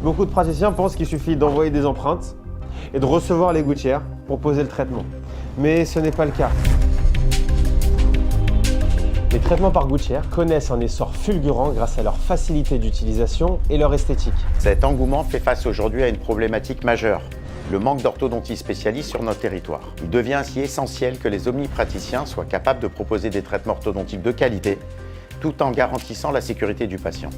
Beaucoup de praticiens pensent qu'il suffit d'envoyer des empreintes et de recevoir les gouttières pour poser le traitement. Mais ce n'est pas le cas. Les traitements par gouttière connaissent un essor fulgurant grâce à leur facilité d'utilisation et leur esthétique. Cet engouement fait face aujourd'hui à une problématique majeure, le manque d'orthodontistes spécialistes sur notre territoire. Il devient ainsi essentiel que les omnipraticiens soient capables de proposer des traitements orthodontiques de qualité, tout en garantissant la sécurité du patient.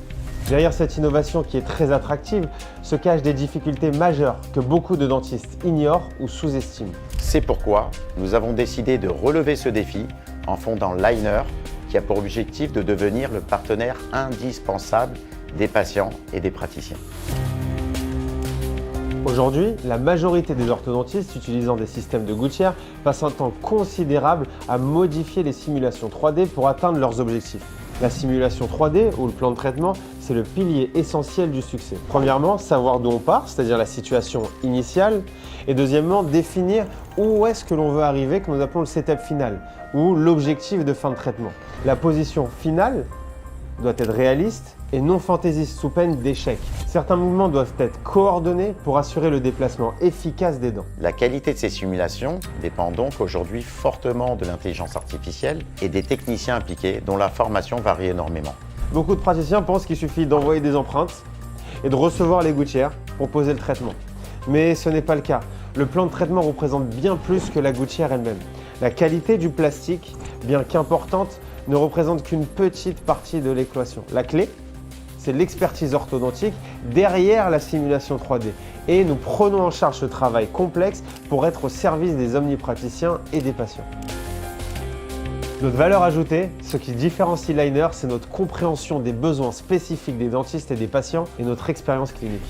Derrière cette innovation qui est très attractive se cachent des difficultés majeures que beaucoup de dentistes ignorent ou sous-estiment. C'est pourquoi nous avons décidé de relever ce défi en fondant Liner, qui a pour objectif de devenir le partenaire indispensable des patients et des praticiens. Aujourd'hui, la majorité des orthodontistes utilisant des systèmes de gouttières passent un temps considérable à modifier les simulations 3D pour atteindre leurs objectifs. La simulation 3D ou le plan de traitement, c'est le pilier essentiel du succès. Premièrement, savoir d'où on part, c'est-à-dire la situation initiale. Et deuxièmement, définir où est-ce que l'on veut arriver, que nous appelons le setup final, ou l'objectif de fin de traitement. La position finale doit être réaliste et non fantaisiste sous peine d'échec. Certains mouvements doivent être coordonnés pour assurer le déplacement efficace des dents. La qualité de ces simulations dépend donc aujourd'hui fortement de l'intelligence artificielle et des techniciens impliqués dont la formation varie énormément. Beaucoup de praticiens pensent qu'il suffit d'envoyer des empreintes et de recevoir les gouttières pour poser le traitement. Mais ce n'est pas le cas. Le plan de traitement représente bien plus que la gouttière elle-même. La qualité du plastique, bien qu'importante, ne représente qu'une petite partie de l'équation. La clé, c'est l'expertise orthodontique derrière la simulation 3D. Et nous prenons en charge ce travail complexe pour être au service des omnipraticiens et des patients. Notre valeur ajoutée, ce qui différencie Liner, c'est notre compréhension des besoins spécifiques des dentistes et des patients et notre expérience clinique.